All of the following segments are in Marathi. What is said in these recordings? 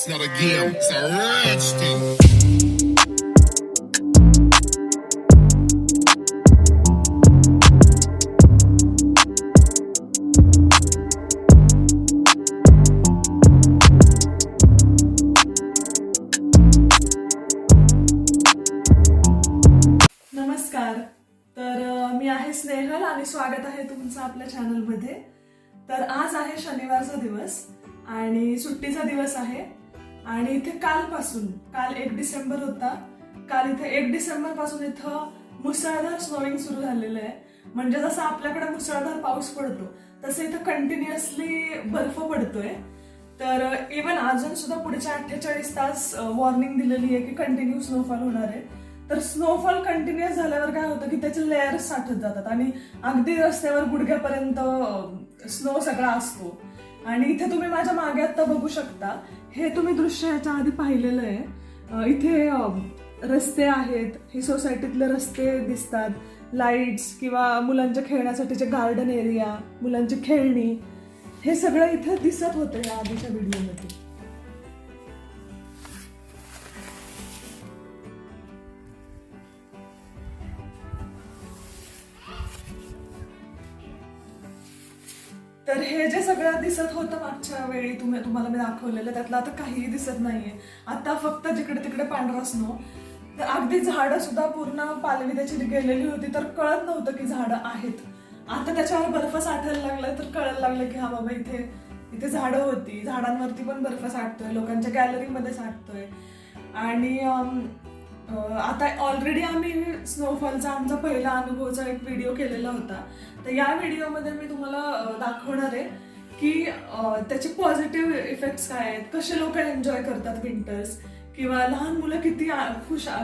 It's not a game, it's a rich thing. नमस्कार. मी आहे स्नेहल आणि स्वागत आहे तुमचं आपल्या चॅनलमध्ये. तर आज आहे शनिवारचा दिवस आणि सुट्टीचा दिवस आहे आणि इथे काल 1 डिसेंबर होता. काल इथे 1 डिसेंबर पासून इथं मुसळधार स्नोईंग सुरू झालेलं आहे. म्हणजे जसं आपल्याकडे मुसळधार पाऊस पडतो तसं इथं कंटिन्युअसली बर्फ पडतोय. तर इव्हन अजून सुद्धा पुढच्या 48 तास वॉर्निंग दिलेली आहे की कंटिन्यू स्नोफॉल होणार आहे. तर स्नोफॉल कंटिन्युअस झाल्यावर काय होतं की त्याचे लेअर्स साठत जातात आणि अगदी रस्त्यावर गुडघ्यापर्यंत स्नो सगळा असतो. आणि इथे तुम्ही माझ्या मागे आता बघू शकता, हे तुम्ही दृश्य याच्या आधी पाहिलेलं आहे. इथे रस्ते आहेत, ही सोसायटीतले रस्ते दिसतात, लाईट्स किंवा मुलांच्या खेळण्यासाठीचे गार्डन एरिया, मुलांची खेळणी, हे सगळं इथे दिसत होतं या आधीच्या व्हिडिओमध्ये. तर हे जे सगळं दिसत होतं मागच्या वेळी तुम्हाला मी दाखवलेलं, त्यातलं आता काहीही दिसत नाहीये. आता फक्त जिकडे तिकडे पांढरा स्नो. तर अगदी झाडं सुद्धा पूर्ण पालवी त्याची गेलेली होती, तर कळत नव्हतं की झाडं आहेत. आता त्याच्यावर बर्फ साठायला लागलाय तर कळायला लागलं की हा बाबा इथे झाडं होती, झाडांवरती पण बर्फ साठतोय, लोकांच्या गॅलरीमध्ये साठतोय. आणि आता ऑलरेडी आम्ही स्नोफॉलचा आमचा पहिला अनुभवचा एक व्हिडिओ केलेला होता. तर या व्हिडिओमध्ये मी तुम्हाला दाखवणार आहे की त्याचे पॉझिटिव्ह इफेक्ट्स काय आहेत, कसे लोक एन्जॉय करतात विंटर्स, किंवा लहान मुलं किती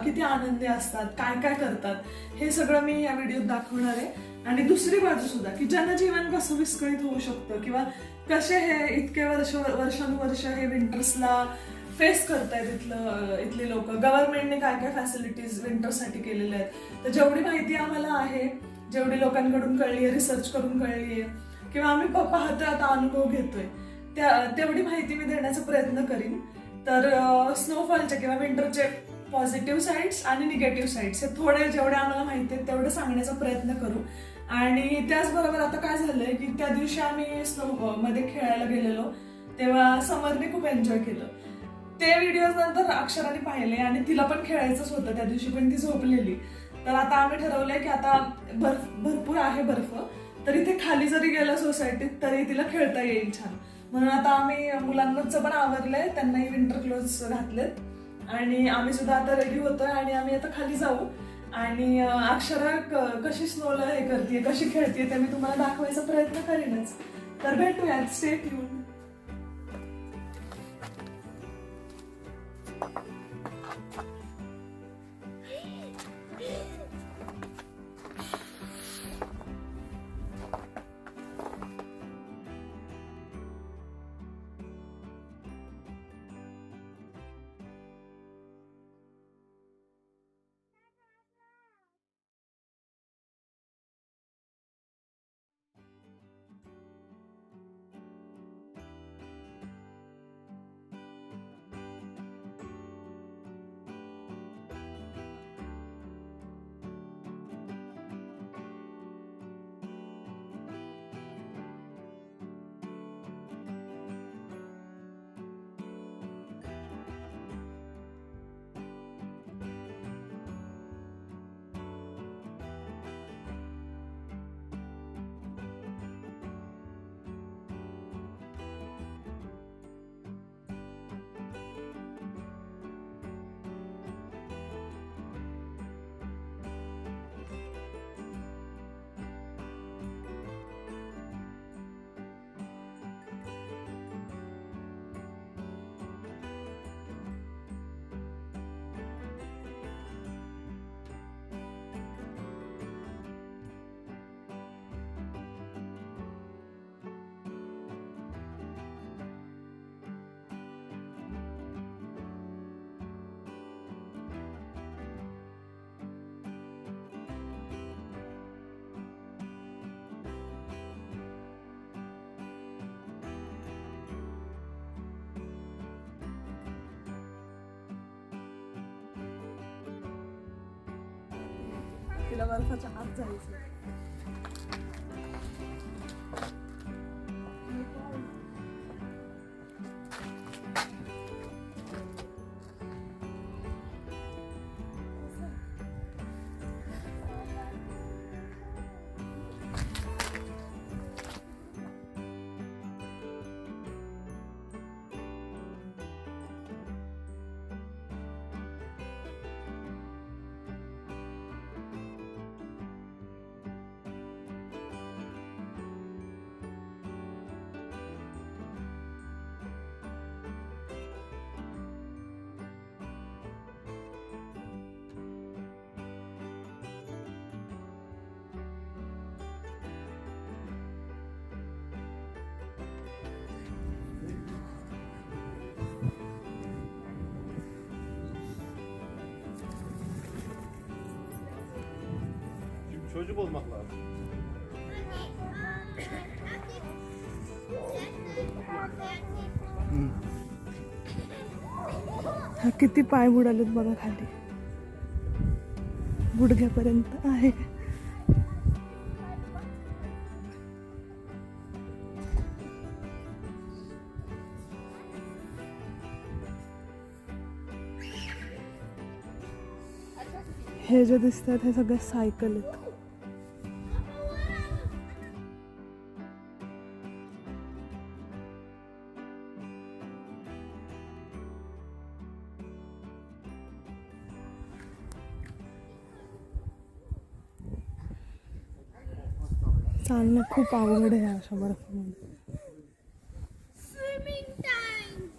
किती आनंदी असतात, काय काय करतात, हे सगळं मी या व्हिडिओत दाखवणार आहे. आणि दुसरी बाजू सुद्धा की जनजीवन कसं विस्कळीत होऊ शकतं किंवा कसे हे इतके वर्षानुवर्ष हे विंटर्सला फेस करतायत इथले लोक. गव्हर्नमेंटने काय काय फॅसिलिटीज विंटरसाठी केलेल्या आहेत, तर जेवढी माहिती आम्हाला आहे, जेवढी लोकांकडून कळली आहे, रिसर्च करून कळली आहे किंवा आम्ही पाहतोय आता अनुभव घेतोय, तेवढी माहिती मी देण्याचा प्रयत्न करीन. तर स्नोफॉलचे किंवा विंटरचे पॉझिटिव्ह साईड्स आणि निगेटिव्ह साईड्स हे थोडे जेवढे आम्हाला माहिती आहेत तेवढे सांगण्याचा प्रयत्न करू. आणि त्याचबरोबर आता काय झालंय की त्या दिवशी आम्ही स्नो मध्ये खेळायला गेलेलो तेव्हा समरने खूप एन्जॉय केलं. ते व्हिडिओज नंतर अक्षराने पाहिले आणि तिला पण खेळायचंच होतं त्या दिवशी, पण ती झोपलेली. तर आता आम्ही ठरवलंय की आता भरपूर आहे बर्फ, तर इथे खाली जरी गेलं सोसायटीत तरी तिला खेळता येईल छान. म्हणून आता आम्ही मुलांचं पण आवरलंय, त्यांनाही विंटर क्लोथ्स घातलेत आणि आम्ही सुद्धा आता रेडी होतोय आणि आम्ही आता खाली जाऊ. आणि अक्षरा कशी स्नोला हे करते, कशी खेळते ते मी तुम्हाला दाखवायचा प्रयत्न करीनच. तर भेटूयात, स्टे ट्यून. तिला बर्फाच्या आत जायचं. Çocuk olmak lazım. हा किती पाय बुडालेत बघा खाली, गुडघ्यापर्यंत आहे. हे जे दिसतात हे सगळे सायकल आहेत. चालणं खूप अवघड आहे अशा बर्फामध्ये. Swimming time.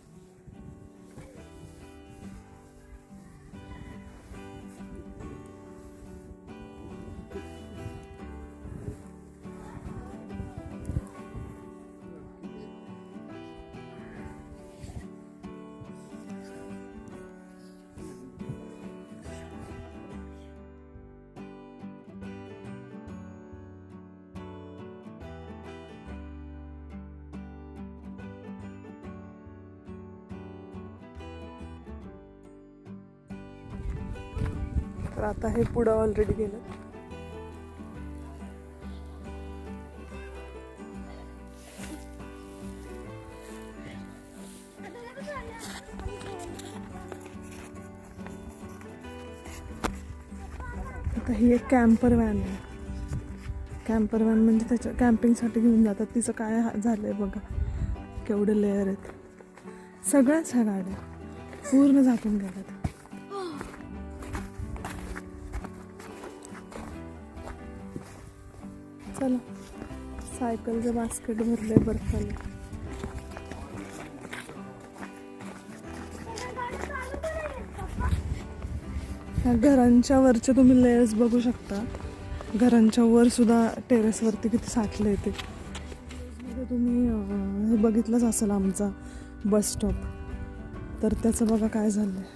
तर आता हे पुढं ऑलरेडी गेलं. आता ही एक कॅम्पर व्हॅन आहे. कॅम्पर व्हॅन म्हणजे त्याच्या कॅम्पिंगसाठी घेऊन जातात. तिचं काय झालंय बघा, केवढे लेअर आहेत. सगळ्याच ह्या गाड्या पूर्ण झाकून गेल्यात. चला, सायकलचं बास्केट भरलंय बर्फाने. ह्या घरांच्या वरचे तुम्ही लेयर्स बघू शकता. घरांच्या वर सुद्धा टेरेसवरती किती साठले ते. तुम्ही हे बघितलंच असेल आमचा बस स्टॉप, तर त्याचं बघा काय झालंय.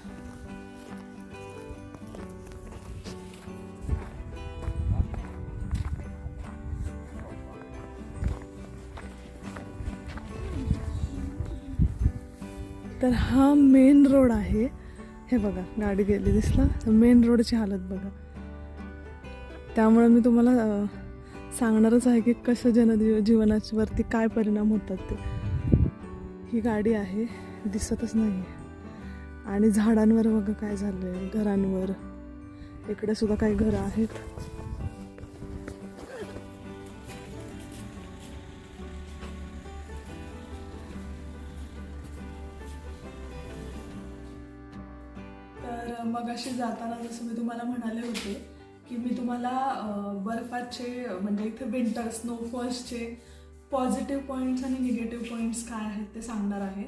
तर हा मेन रोड आहे. हे बघा गाडी गेली दिसला. मेन रोडची हालत बघा. त्यामुळे मी तुम्हाला सांगणारच आहे की कसं जनजीवनावरती काय परिणाम होतात ते. ही गाडी आहे, दिसतच नाही. आणि झाडांवर बघा काय झालंय, घरांवर. इकडे सुद्धा काही घरं आहेत. तर मगाशी जाताना जसं मी तुम्हाला म्हणाले होते की मी तुम्हाला बर्फाचे म्हणजे इथे विंटर स्नोफॉल्सचे पॉझिटिव्ह पॉईंट्स आणि निगेटिव्ह पॉईंट्स काय आहेत ते सांगणार आहे.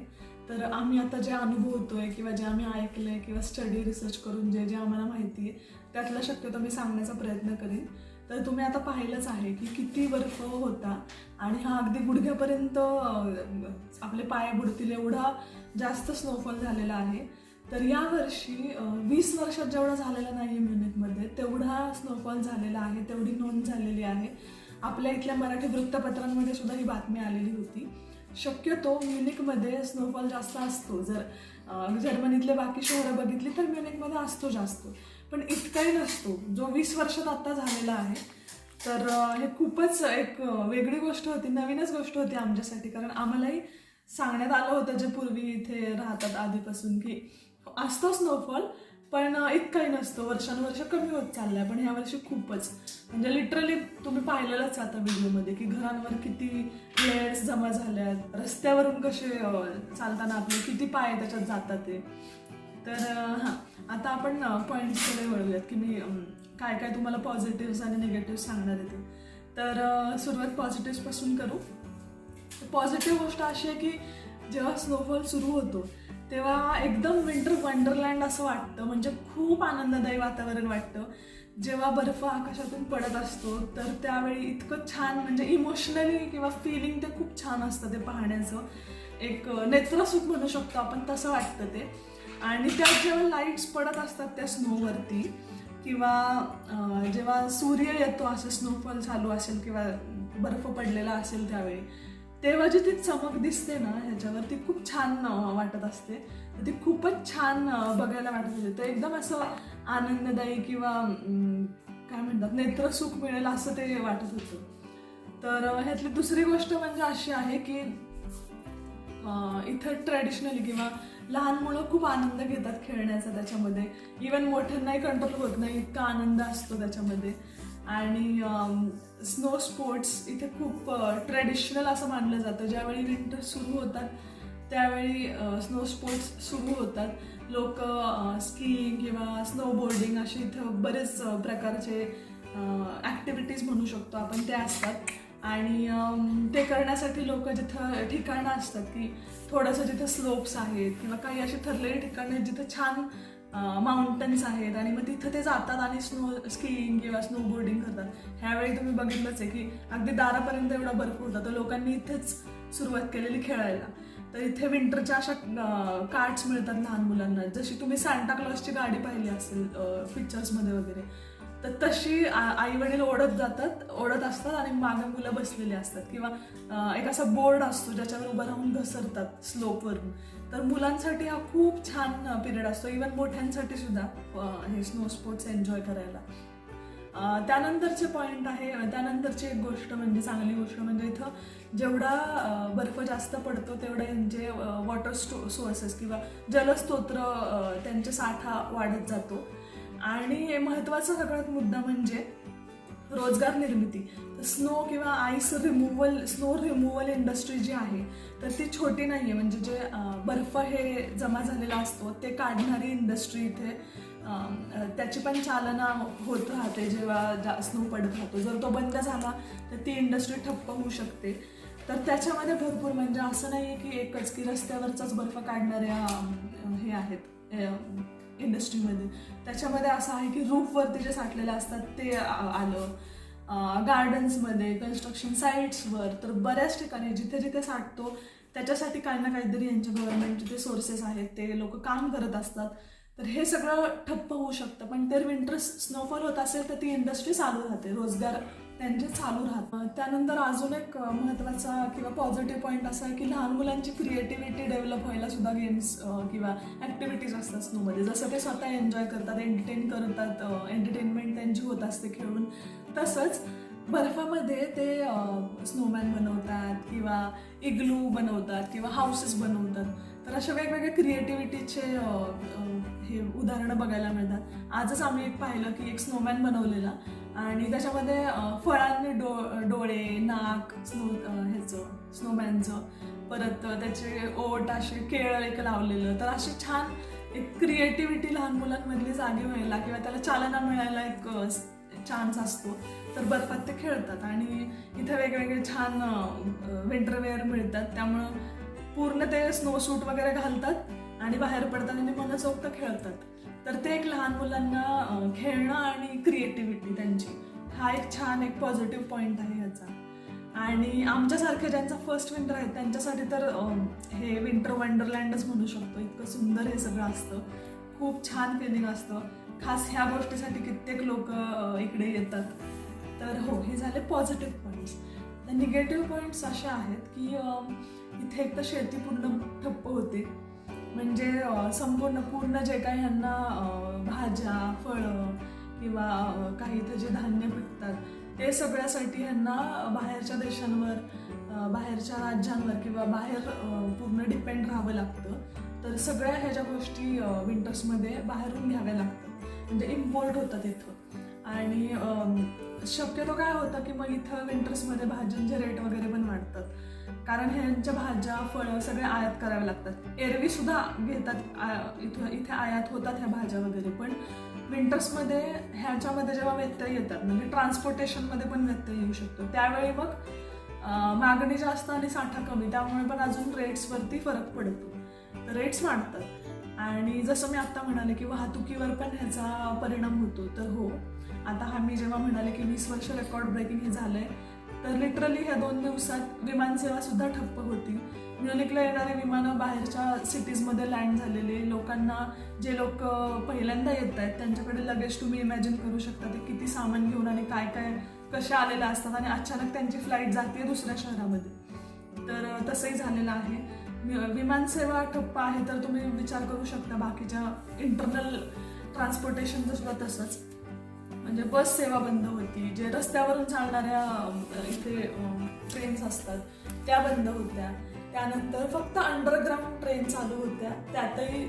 तर आम्ही आता जे अनुभवतोय किंवा जे आम्ही ऐकलंय किंवा स्टडी रिसर्च करून जे जे आम्हाला माहिती आहे त्यातला शक्यतो मी सांगण्याचा प्रयत्न करीन. तर तुम्ही आता पाहिलंच आहे की किती बर्फ होता आणि हा अगदी गुडघ्यापर्यंत आपले पाय बुडतील एवढा जास्त स्नोफॉल झालेला आहे. तर यावर्षी 20 वर्षात जेवढा झालेला नाही आहे म्युनिकमध्ये तेवढा स्नोफॉल झालेला आहे, तेवढी नोंद झालेली आहे. आपल्या इथल्या मराठी वृत्तपत्रांमध्ये सुद्धा ही बातमी आलेली होती. शक्यतो म्युनिकमध्ये स्नोफॉल जास्त असतो. जर जर्मनीतले बाकी शहरं बघितली तर म्युनिकमध्ये असतो जास्त. पण इतकाही नसतो जो 20 वर्षात आता झालेला आहे. तर हे खूपच एक वेगळी गोष्ट होती, नवीनच गोष्ट होती आमच्यासाठी, कारण आम्हालाही सांगण्यात आलं होतं जे पूर्वी इथे राहतात आधीपासून की असतो स्नोफॉल, पण इतकाही नसतो, वर्षानुवर्ष कमी होत चाललाय. पण ह्या वर्षी खूपच, म्हणजे लिटरली तुम्ही पाहिलेलंच आता व्हिडिओमध्ये की घरांवर किती लेयर्स जमा झाल्यात, रस्त्यावरून कसे चालताना आपले किती पाय त्याच्यात जातात ते. तर हां, आता आपण पॉईंट्सकडे वळूयात की मी काय काय तुम्हाला पॉझिटिव्ह आणि निगेटिव्ह सांगणार आहे ते. तर सुरुवात पॉझिटिव्हपासून करू. पॉझिटिव्ह गोष्ट अशी आहे की जेव्हा स्नोफॉल सुरू होतो तेव्हा एकदम विंटर वंडरलँड असं वाटतं, म्हणजे खूप आनंददायी वातावरण वाटतं. जेव्हा बर्फ आकाशातून पडत असतो तर त्यावेळी इतकं छान, म्हणजे इमोशनली किंवा फिलिंग ते खूप छान असतं ते पाहण्याचं. एक नेत्रसुख म्हणू शकतो आपण, तसं वाटतं ते. आणि त्यात जेव्हा लाईट्स पडत असतात त्या स्नोवरती, किंवा जेव्हा सूर्य येतो, असं स्नोफॉल चालू असेल किंवा बर्फ पडलेला असेल त्यावेळी, तेव्हा जी ती चमक दिसते ना ह्याच्यावर, ती खूप छान वाटत असते. ती खूपच छान बघायला वाटत होते. तर एकदम असं आनंददायी किंवा काय म्हणतात नेत्रसुख मिळेल असं ते वाटत होतं. तर ह्यातली दुसरी गोष्ट म्हणजे अशी आहे की इथं ट्रॅडिशनली किंवा लहान मुलं खूप आनंद घेतात खेळण्याचा त्याच्यामध्ये. इवन मोठ्यांनाही कंट्रोल होत नाही, इतका आनंद असतो त्याच्यामध्ये. आणि स्नो स्पोर्ट्स इथे खूप ट्रेडिशनल असं मानलं जातं. ज्यावेळी विंटर सुरू होतात त्यावेळी स्नो स्पोर्ट्स सुरू होतात. लोक स्कीइंग किंवा स्नोबोर्डिंग असे इथं बरेच प्रकारचे ॲक्टिव्हिटीज म्हणू शकतो आपण, ते असतात. आणि ते करण्यासाठी लोक जिथं ठिकाणं असतात की थोडंसं जिथं स्लोप्स आहेत किंवा काही अशी ठरलेली ठिकाणं आहेत जिथं छान माउंटन्स आहेत, आणि मग तिथं ते जातात आणि स्कीइंग किंवा स्नोबोर्डिंग करतात. ह्यावेळी तुम्ही बघितलंच आहे की अगदी दारापर्यंत एवढा बर्फ होता, तर लोकांनी इथेच सुरुवात केलेली खेळायला. तर इथे विंटरच्या अशा कार्ड्स मिळतात लहान मुलांना, जशी तुम्ही सांता क्लॉजची गाडी पाहिली असेल पिक्चर्समध्ये वगैरे, तर तशी आई वडील ओढत असतात आणि मागे मुलं बसलेली असतात. किंवा एक असा बोर्ड असतो ज्याच्यावर उभं राहून घसरतात स्लोपवरून. तर मुलांसाठी हा खूप छान पिरियड असतो, इवन मोठ्यांसाठी सुद्धा हे स्नो स्पोर्ट्स एन्जॉय करायला. त्यानंतरचे पॉईंट आहे, त्यानंतरची एक गोष्ट म्हणजे चांगली गोष्ट म्हणजे इथं जेवढा बर्फ जास्त पडतो तेवढे यांचे वॉटर सोर्सेस किंवा जलस्रोत्र त्यांचे साठा वाढत जातो. आणि महत्त्वाचा सगळ्यात मुद्दा म्हणजे रोजगार निर्मिती. स्नो किंवा स्नो रिमूव्हल इंडस्ट्री जी आहे तर ती छोटी नाही आहे. म्हणजे जे बर्फ हे जमा झालेला असतो ते काढणारी इंडस्ट्री इथे, त्याची पण चालना होत राहते जेव्हा स्नो पडत राहतो. जर तो बंद झाला तर ती इंडस्ट्री ठप्प होऊ शकते. तर त्याच्यामध्ये भरपूर, म्हणजे असं नाही आहे की एकच की रस्त्यावरचाच बर्फ काढणाऱ्या हे आहेत इंडस्ट्रीमध्ये. त्याच्यामध्ये असं आहे की रूफवरती जे साठलेले असतात ते आलं, गार्डन्समध्ये, कन्स्ट्रक्शन साईट्सवर, तर बऱ्याच ठिकाणी जिथे जिथे साठतो त्याच्यासाठी काही ना काहीतरी यांच्या गव्हर्नमेंटचे जे सोर्सेस आहेत ते लोक काम करत असतात. तर हे सगळं ठप्प होऊ शकतं. पण तर विंटर स्नोफॉल होत असेल तर ती इंडस्ट्री चालू राहते, रोजगार त्यांचे चालू राहतात. त्यानंतर अजून एक महत्त्वाचा किंवा पॉझिटिव्ह पॉईंट असा आहे की लहान मुलांची क्रिएटिव्हिटी डेव्हलप व्हायला सुद्धा गेम्स किंवा ॲक्टिव्हिटीज असतात स्नोमध्ये. जसं ते स्वतः एन्जॉय करतात, एंटरटेनमेंट त्यांची होत असते खेळून, तसंच बर्फामध्ये ते स्नोमॅन बनवतात किंवा इग्लू बनवतात किंवा हाऊसेस बनवतात. तर अशा वेगवेगळ्या क्रिएटिव्हिटीचे हे उदाहरणं बघायला मिळतात. आजच आम्ही एक पाहिलं की एक स्नोमॅन बनवलेला आणि त्याच्यामध्ये फळांनी डोळे, नाक स्नोमॅनचं, परत त्याचे ओठ असे केळं एक लावलेलं. तर अशी छान एक क्रिएटिव्हिटी लहान मुलांमधली जागी व्हायला किंवा त्याला चालना मिळायला एक चान्स असतो. तर बर्फात ते खेळतात आणि इथे वेगवेगळे छान विंटरवेअर मिळतात, त्यामुळं पूर्ण ते स्नो सूट वगैरे घालतात आणि बाहेर पडतात आणि मनसोक्त खेळतात. तर ते एक लहान मुलांना खेळणं आणि क्रिएटिव्हिटी त्यांची, हा एक छान एक पॉझिटिव्ह पॉईंट आहे ह्याचा. आणि आमच्यासारखे ज्यांचा फर्स्ट विंटर आहे त्यांच्यासाठी तर हे विंटर वंडरलँडच म्हणू शकतो. इतकं सुंदर हे सगळं असतं, खूप छान फिलिंग असतं. खास ह्या गोष्टीसाठी कित्येक लोक इकडे येतात. तर हो, हे झाले पॉझिटिव्ह पॉईंट्स. तर निगेटिव्ह पॉईंट्स असे आहेत की इथे एक तर शेती पूर्ण ठप्प होते. म्हणजे पूर्ण जे काही ह्यांना भाज्या फळं किंवा काही इथे जे धान्य पिकतात ते सगळ्यासाठी ह्यांना बाहेरच्या देशांवर बाहेरच्या राज्यांवर किंवा बाहेर पूर्ण डिपेंड राहावं लागतं. तर सगळ्या ह्या ज्या गोष्टी विंटर्समध्ये बाहेरून घ्याव्या लागतात, म्हणजे इम्पोर्ट होतात इथं. आणि शक्यतो काय होतं की मग इथं विंटर्समध्ये भाज्यांचे रेट वगैरे पण वाढतात, कारण ह्यांच्या भाज्या फळं सगळे आयात करावे लागतात. एरवी सुद्धा घेतात इथे आयात होतात ह्या भाज्या वगैरे, पण विंटर्समध्ये ह्याच्यामध्ये जेव्हा व्यत्यय येतात म्हणजे ट्रान्सपोर्टेशनमध्ये पण व्यत्यय येऊ शकतो, त्यावेळी मग मागणी जास्त आणि साठा कमी, त्यामुळे पण अजून रेट्सवरती फरक पडतो, रेट्स वाढतात. आणि जसं मी आता म्हणाले की वाहतुकीवर पण ह्याचा परिणाम होतो. तर हो, आता मी जेव्हा म्हणाले की 20 वर्ष रेकॉर्ड ब्रेकिंग हे झालंय, तर लिटरली ह्या 2 दिवसात विमानसेवा सुद्धा ठप्प होती. म्युनिकला येणारे विमानं बाहेरच्या सिटीजमध्ये लँड झालेले, लोकांना जे लोक पहिल्यांदा येत आहेत त्यांच्याकडे लगेच तुम्ही इमॅजिन करू शकता ते किती सामान घेऊन आणि काय काय कशा आलेल्या असतात, आणि अचानक त्यांची फ्लाईट जाते दुसऱ्या शहरामध्ये. तर तसंही झालेलं आहे. विमानसेवा ठप्प आहे, तर तुम्ही विचार करू शकता बाकीच्या इंटरनल ट्रान्सपोर्टेशनचं सुद्धा तसंच. म्हणजे बस सेवा बंद होती, जे रस्त्यावरून चालणाऱ्या इथे ट्रेन्स असतात त्या बंद होत्या. त्यानंतर फक्त अंडरग्राऊंड ट्रेन चालू होत्या, त्यातही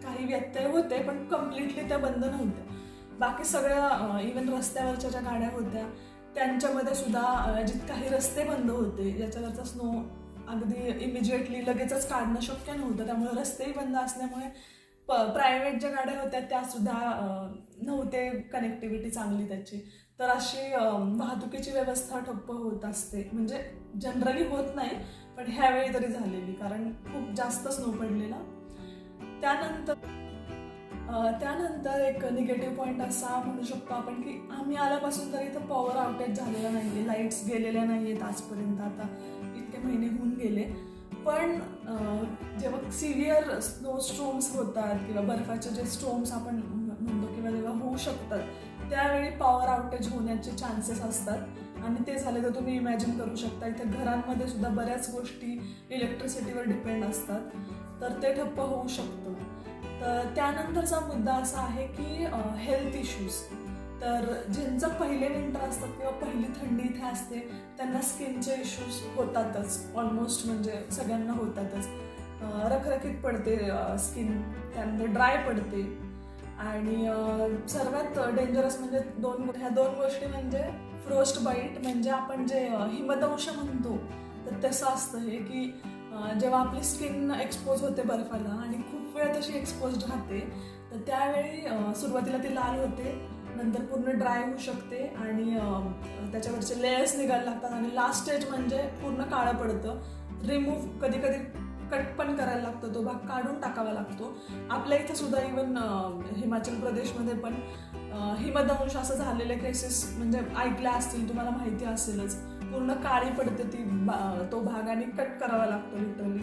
काही व्यत्यय होते पण कम्प्लिटली त्या बंद नव्हत्या. बाकी सगळ्या इव्हन रस्त्यावरच्या ज्या गाड्या होत्या त्यांच्यामध्ये सुद्धा काही रस्ते बंद होते, ज्याच्यावरचा स्नो अगदी इमिजिएटली लगेचच काढणं शक्य नव्हतं, त्यामुळे रस्तेही बंद असल्यामुळे प्रायव्हेट ज्या गाड्या होत्या त्या सुद्धा नव्हते कनेक्टिव्हिटी चांगली त्याची. तर अशी वाहतुकीची व्यवस्था ठप्प होत असते, म्हणजे जनरली होत नाही पण ह्यावेळी तरी झालेली, कारण खूप जास्त स्नो पडलेला. त्यानंतर एक निगेटिव्ह पॉईंट असा म्हणू शकतो आपण की आम्ही आल्यापासून तरी इथं पॉवर आउटेज झालेला नाहीये, लाईट्स गेलेल्या नाहीयेत आजपर्यंत, आता इतके महिने होऊन गेले. पण जेव्हा सिव्हिअर स्नो स्ट्रोम्स होतात किंवा बर्फाचे जे स्ट्रोम्स आपण म्हणतो किंवा जेव्हा होऊ शकतात, त्यावेळी पॉवर आउटेज होण्याचे चान्सेस असतात. आणि ते झाले तर तुम्ही इमॅजिन करू शकता इथे घरांमध्ये सुद्धा बऱ्याच गोष्टी इलेक्ट्रिसिटीवर डिपेंड असतात, तर ते ठप्प होऊ शकतं. तर त्यानंतरचा मुद्दा असा आहे की हेल्थ इश्यूज. तर ज्यांचं पहिले विंटर असतात किंवा पहिली थंडी इथे असते त्यांना स्किनचे इश्यूज होतातच, ऑलमोस्ट म्हणजे सगळ्यांना होतातच. रखरखीत पडते स्किन, त्यानंतर ड्राय पडते. आणि सर्वात डेंजरस म्हणजे ह्या दोन गोष्टी म्हणजे फ्रोस्ट बाईट, म्हणजे आपण जे हिमदंश म्हणतो तर तसं असतं हे की जेव्हा आपली स्किन एक्सपोज होते बर्फाला आणि खूप वेळ तशी एक्सपोज राहते, तर त्यावेळी सुरुवातीला ती लाल होते, नंतर पूर्ण ड्राय होऊ शकते आणि त्याच्यावरचे लेयर्स निघायला लागतात आणि लास्ट स्टेज म्हणजे पूर्ण काळं पडतं. रिमूव्ह कधी कधी कट पण करायला लागतो, तो भाग काढून टाकावा लागतो. आपल्या इथं सुद्धा इव्हन हिमाचल प्रदेशमध्ये पण हिमदंश असं झालेले केसेस म्हणजे ऐकल्या असतील, तुम्हाला माहिती असेलच. पूर्ण काळी पडते तो भाग आणि कट करावा लागतो लिटरली.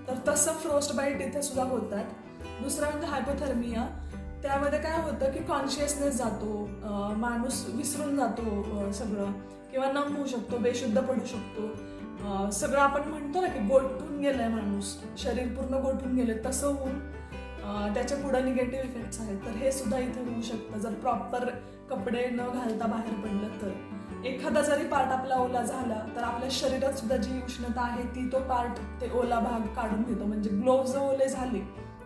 तर तसं फ्रोस्ट बाईट इथे सुद्धा होतात. दुसरं म्हणजे हायपोथर्मिया. त्यामध्ये काय होतं की कॉन्शियसनेस जातो, माणूस विसरून जातो सगळं, किंवा नम होऊ शकतो, बेशुद्ध पडू शकतो. सगळं आपण म्हणतो ना की गोठून गेलाय माणूस, शरीर पूर्ण गोठून गेले, तसं होऊन त्याच्या पुढे निगेटिव्ह इफेक्ट्स आहेत. तर हे सुद्धा इथे होऊ शकतं जर प्रॉपर कपडे न घालता बाहेर पडलं तर. एखादा जरी पार्ट आपला ओला झाला तर आपल्या शरीरात सुद्धा जी उष्णता आहे ती तो पार्ट ते ओला भाग काढून घेतो. म्हणजे ग्लोव्ज जर ओले झाले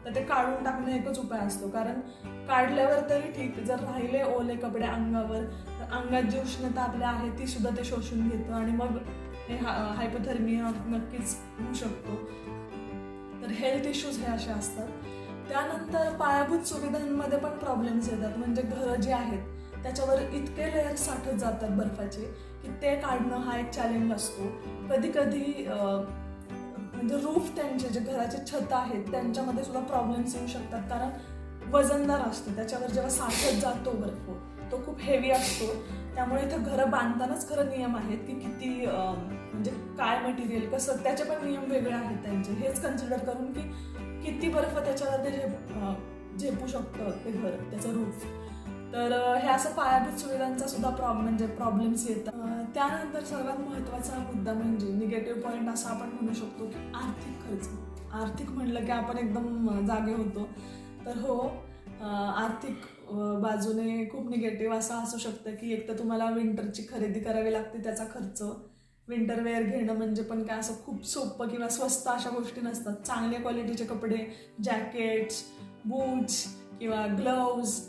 तर ते काढून टाकणं एकच उपाय असतो, कारण काढल्यावर तरी ठीक, जर राहिले ओले कपडे अंगावर तर अंगात जी उष्णता आपल्या आहे ती सुद्धा ते शोषून घेतं आणि मग हे हायपोथर्मिया नक्कीच होऊ शकतो. तर हेल्थ इश्यूज हे असे असतात. त्यानंतर पायाभूत सुविधांमध्ये पण प्रॉब्लेम्स येतात. म्हणजे घरं जी आहेत त्याच्यावर इतके लेअर साठत जातात बर्फाचे की ते काढणं हा एक चॅलेंज असतो. कधी कधी म्हणजे रूफ, त्यांचे जे घराचे छत आहेत त्यांच्यामध्ये सुद्धा प्रॉब्लेम्स येऊ शकतात, कारण वजनदार असतो. त्याच्यावर जेव्हा साठत जातो बर्फ तो खूप हेवी असतो. त्यामुळे इथं घरं बांधतानाच खरं नियम आहेत की किती म्हणजे काय मटेरियल कसं, त्याचे पण नियम वेगळे आहेत त्यांचे. हेच कन्सिडर करून की किती बर्फ त्याच्यावर ते झेपू शकतं ते घर, त्याचं रूफ. तर हे असं पायाभूत सुविधांचा सुद्धा प्रॉब्लेम्स येतात. त्यानंतर सर्वात महत्त्वाचा मुद्दा म्हणजे निगेटिव्ह पॉईंट असा आपण म्हणू शकतो की आर्थिक खर्च. आर्थिक म्हणलं की आपण एकदम जागे होतो. तर हो, आर्थिक बाजूने खूप निगेटिव्ह असं असू शकतं की एक तर तुम्हाला विंटरची खरेदी करावी लागते, त्याचा खर्च. विंटर वेअर घेणं म्हणजे पण काय असं खूप सोपं किंवा स्वस्त अशा गोष्टी नसतात. चांगल्या क्वालिटीचे कपडे, जॅकेट्स, बूट्स किंवा ग्लव्ज,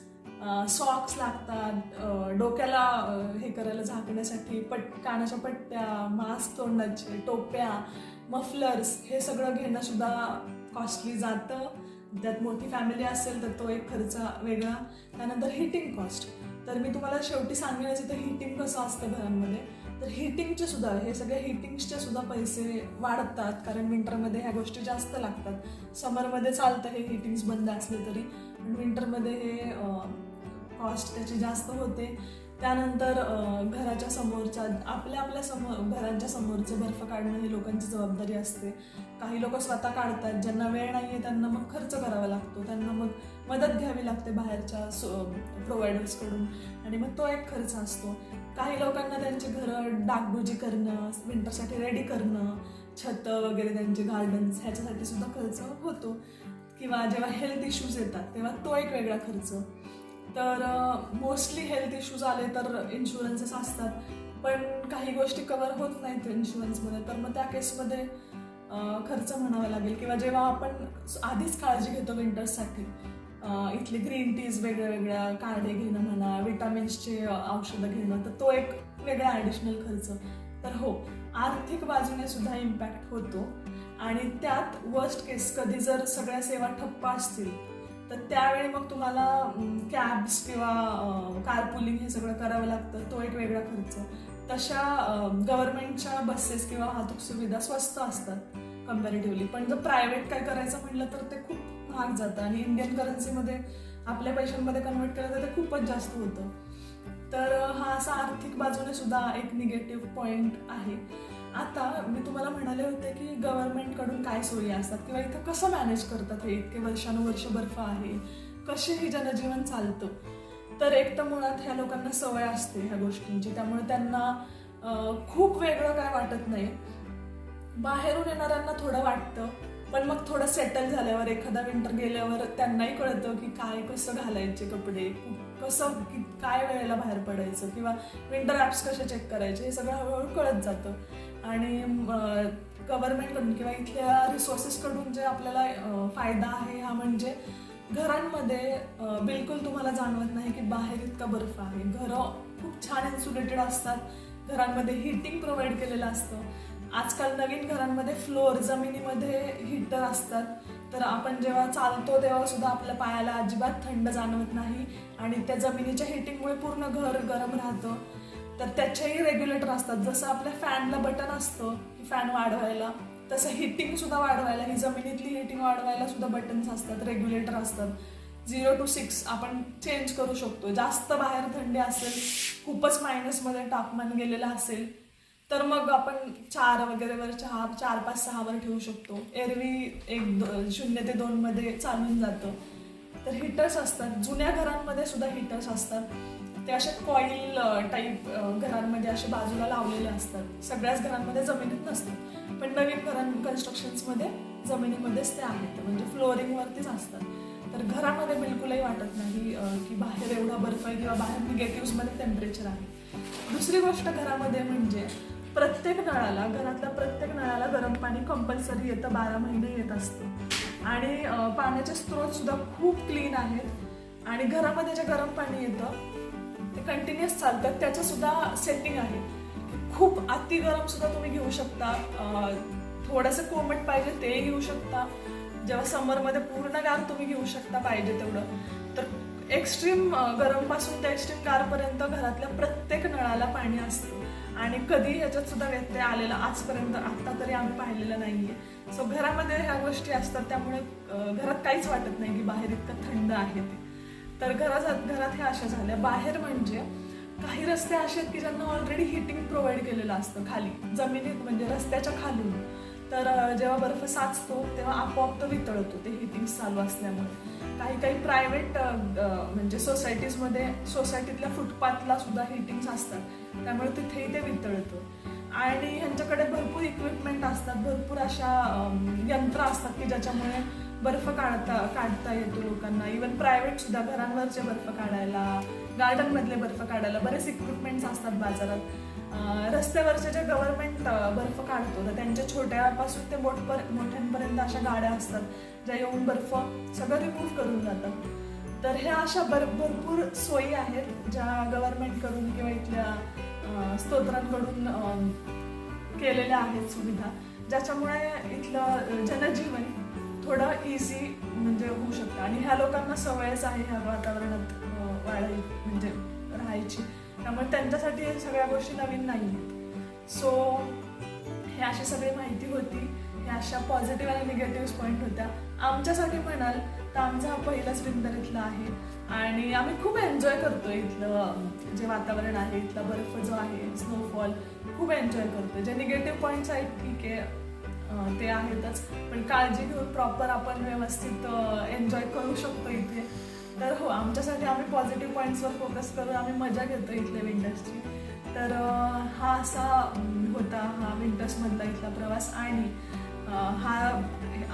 सॉक्स लागतात, डोक्याला हे करायला झाकण्यासाठी कानाच्या पट्ट्या, मास्क तोंडाचे, टोप्या, मफलर्स, हे सगळं घेणं सुद्धा कॉस्टली जातं. त्यात मोठी फॅमिली असेल तर तो एक खर्च वेगळा. त्यानंतर हिटिंग कॉस्ट. तर मी तुम्हाला शेवटी सांगण्याचं तर हिटिंग कसं असतं घरांमध्ये, तर हिटिंगचे सुद्धा, हे सगळे हिटिंग्सचे सुद्धा पैसे वाढतात, कारण विंटरमध्ये ह्या गोष्टी जास्त लागतात. समरमध्ये चालतं हे हिटिंग्स बंद असले तरी, पण विंटरमध्ये हे कॉस्ट त्याची जास्त होते. त्यानंतर घराच्या समोरच्या आपल्या घरांच्या समोरचे बर्फ काढणं ही लोकांची जबाबदारी असते. काही लोक स्वतः काढतात, ज्यांना वेळ नाही आहे त्यांना मग खर्च करावा लागतो, त्यांना मग मदत घ्यावी लागते बाहेरच्या प्रोव्हायडर्सकडून, आणि मग तो एक खर्च असतो. काही लोकांना त्यांचे घरं डागडुजी करणं, विंटरसाठी रेडी करणं, छतं वगैरे त्यांचे गार्डन्स, ह्याच्यासाठी सुद्धा खर्च होतो. किंवा जेव्हा हेल्थ इश्यूज येतात तेव्हा तो एक वेगळा खर्च. तर मोस्टली हेल्थ इश्यूज आले तर इन्शुरन्सेस असतात, पण काही गोष्टी कव्हर होत नाहीत इन्शुरन्समध्ये, तर मग त्या केसमध्ये खर्च म्हणावा लागेल. किंवा जेव्हा आपण आधीच काळजी घेतो विंटर्ससाठी, इथली ग्रीन टीज वेगळ्या काढे घेणं म्हणा, विटामिन्सचे औषधं घेणं, तर तो एक वेगळा ॲडिशनल खर्च. तर हो, आर्थिक बाजूने सुद्धा इम्पॅक्ट होतो. आणि त्यात वर्स्ट केस कधी जर सगळ्या सेवा ठप्प असतील तर त्यावेळी मग तुम्हाला कॅब्स किंवा कारपुलिंग हे सगळं करावं लागतं, तो एक वेगळा खर्च. तशा गव्हर्नमेंटच्या बसेस किंवा वाहतूक सुविधा स्वस्त असतात कम्पॅरेटिव्हली, पण जर प्रायव्हेट काय करायचं म्हटलं तर ते खूप महाग जातं, आणि इंडियन करन्सीमध्ये आपल्या पैशांमध्ये कन्वर्ट केलं तर ते खूपच जास्त होतं. तर हा असा आर्थिक बाजूने सुद्धा एक निगेटिव्ह पॉइंट आहे. आता मी तुम्हाला म्हणाले होते की गव्हर्नमेंटकडून काय सोयी असतात किंवा इथं कसं मॅनेज करतात, हे इतके वर्षानुवर्ष बर्फ आहे, कसे हे जनजीवन चालतं. तर एक तर मुळात ह्या लोकांना सवय असते ह्या गोष्टींची, त्यामुळे त्यांना खूप वेगळं काय वाटत नाही. बाहेरून येणाऱ्यांना थोडं वाटतं, पण मग थोडं सेटल झाल्यावर, एखादा विंटर गेल्यावर त्यांनाही कळतं की काय कसं घालायचे कपडे, कसं काय वेळेला बाहेर पडायचं, किंवा विंटर ॲप्स कसे चेक करायचे, हे सगळं हळूहळू कळत जातं. आणि गव्हर्नमेंटकडून किंवा इथल्या रिसोर्सेसकडून जे आपल्याला फायदा आहे हा म्हणजे घरांमध्ये बिलकुल तुम्हाला जाणवत नाही की बाहेर इतका बर्फ आहे. घरं खूप छान इन्सुलेटेड असतात, घरांमध्ये हिटिंग प्रोव्हाइड केलेलं असतं. आजकाल नवीन घरांमध्ये फ्लोअर, जमिनीमध्ये हीटर असतात, तर आपण जेव्हा चालतो तेव्हा सुद्धा आपल्या पायाला अजिबात थंड जाणवत नाही, आणि त्या जमिनीच्या हिटिंगमुळे पूर्ण घर गरम राहतं. तर त्याचेही रेग्युलेटर असतात. जसं आपल्या फॅनला बटन असतं की फॅन वाढवायला, तसं हिटिंग सुद्धा वाढवायला, ही जमिनीतली हिटिंग वाढवायला सुद्धा बटन्स असतात, रेग्युलेटर असतात. 0 to 6 आपण चेंज करू शकतो. जास्त बाहेर थंडी असेल, खूपच मायनसमध्ये तापमान गेलेलं असेल तर मग आपण 4 वगैरे वर 4, 5, 6 वर ठेवू शकतो. एरवी 0 ते 2 मध्ये चालून जातं. तर हिटर्स असतात. जुन्या घरांमध्ये सुद्धा हिटर्स असतात. ते असे कॉईल टाईप घरांमध्ये असे बाजूला लावलेले असतात. सगळ्याच घरांमध्ये जमिनीत नसतात, पण नवीन कन्स्ट्रक्शन्समध्ये जमिनीमध्येच ते आहेत, म्हणजे फ्लोअरिंगवरतीच असतात. तर घरामध्ये बिलकुलही वाटत नाही की बाहेर एवढा बर्फ आहे किंवा बाहेर निगेटिव्हमध्ये टेम्परेचर आहे. दुसरी गोष्ट घरामध्ये म्हणजे घरातल्या प्रत्येक नळाला गरम पाणी कंपल्सरी येतं, 12 महिने येत असतं. आणि पाण्याचे स्रोत सुद्धा खूप क्लीन आहेत, आणि घरामध्ये जे गरम पाणी येतं ते कंटिन्युअस चालतं. त्याचं सुद्धा सेटिंग आहे. खूप अति गरम सुद्धा तुम्ही घेऊ शकता, थोडंसं कोमट पाहिजे ते घेऊ शकता, जेव्हा समरमध्ये पूर्ण गार तुम्ही घेऊ शकता पाहिजे तेवढं. तर एक्स्ट्रीम गरम पासून ते एक्स्ट्रीम गारपर्यंत घरातल्या प्रत्येक नळाला पाणी असतं, आणि कधी ह्याच्यात सुद्धा व्यत्यय आलेला आजपर्यंत आता तरी आम्ही पाहिलेलं नाहीये. सो घरामध्ये ह्या गोष्टी असतात, त्यामुळे घरात काहीच वाटत नाही की बाहेर इतकं थंड आहे ते. तर घरात ह्या अशा झाल्या. बाहेर म्हणजे काही रस्ते असे आहेत की ज्यांना ऑलरेडी हिटिंग प्रोव्हाइड केलेलं असतं खाली जमिनीत, म्हणजे रस्त्याच्या खालून. तर जेव्हा बर्फ साचतो तेव्हा आपोआप तो वितळतो, ते हिटिंग चालू असल्यामुळे. काही प्रायव्हेट म्हणजे सोसायटीतल्या फुटपाथला सुद्धा हिटिंग्स असतात, त्यामुळे तिथेही ते वितळतं. आणि ह्यांच्याकडे भरपूर इक्विपमेंट असतात, भरपूर अशा यंत्र असतात की ज्याच्यामुळे बर्फ काढता येतो लोकांना. इवन प्रायव्हेट सुद्धा घरांवरचे बर्फ काढायला, गार्डन मधले बर्फ काढायला बरेच इक्विपमेंट्स असतात बाजारात. रस्त्यावरचे जे गव्हर्नमेंट बर्फ काढतो तर त्यांच्या छोट्यापासून ते मोठ्यांपर्यंत अशा गाड्या असतात ज्या येऊन बर्फ सगळं रिमूव्ह करून जातात. तर ह्या अशा भरपूर सोयी आहेत ज्या गव्हर्नमेंटकडून किंवा इथल्या स्तोत्रांकडून केलेल्या आहेत सुविधा, ज्याच्यामुळे इथलं जनजीवन थोडं इझी म्हणजे होऊ शकतं. आणि ह्या लोकांना सवयच आहे ह्या वातावरणात म्हणजे राहायची, त्यामुळे त्यांच्यासाठी हे सगळ्या गोष्टी नवीन नाही आहेत. सो हे अशी सगळी माहिती होती, ह्या अशा पॉझिटिव्ह आणि निगेटिव्ह पॉईंट होत्या. आमच्यासाठी म्हणाल तर आमचा हा पहिलाच विंटर इथला आहे आणि आम्ही खूप एन्जॉय करतोय इथलं जे वातावरण आहे, इथला बर्फ जो आहे, स्नोफॉल खूप एन्जॉय करतोय. जे निगेटिव्ह पॉईंट्स आहेत ठीक आहे ते आहेतच, पण काळजी घेऊन प्रॉपर आपण व्यवस्थित एन्जॉय करू शकतो इथे. तर हो, आमच्यासाठी आम्ही पॉझिटिव्ह पॉईंट्सवर फोकस करून आम्ही मजा घेतो इथल्या विंटर्सची. तर हा असा होता हा विंटर्समधला इथला प्रवास. आणि हा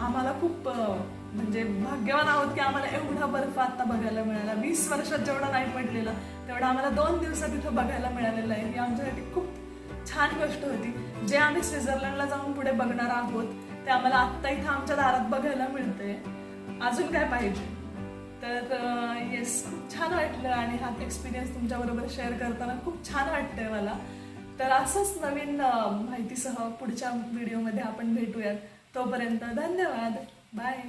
आम्हाला खूप म्हणजे भाग्यवान आहोत की आम्हाला एवढा बर्फ आता बघायला मिळाला. 20 वर्षात जेवढा नाही पडलेला तेवढा आम्हाला 2 दिवसात इथं बघायला मिळालेला आहे. ही आमच्यासाठी खूप छान गोष्ट होती. जे आम्ही स्वित्झर्लंडला जाऊन पुढे बघणार आहोत ते आम्हाला आत्ता इथं आमच्या दारात बघायला मिळतंय. अजून काय पाहिजे. तर येस, खूप छान वाटलं आणि हा एक्सपिरियन्स तुमच्याबरोबर शेअर करताना खूप छान वाटतंय मला. तर असंच नवीन माहितीसह पुढच्या व्हिडिओमध्ये आपण भेटूयात. तोपर्यंत धन्यवाद. बाय.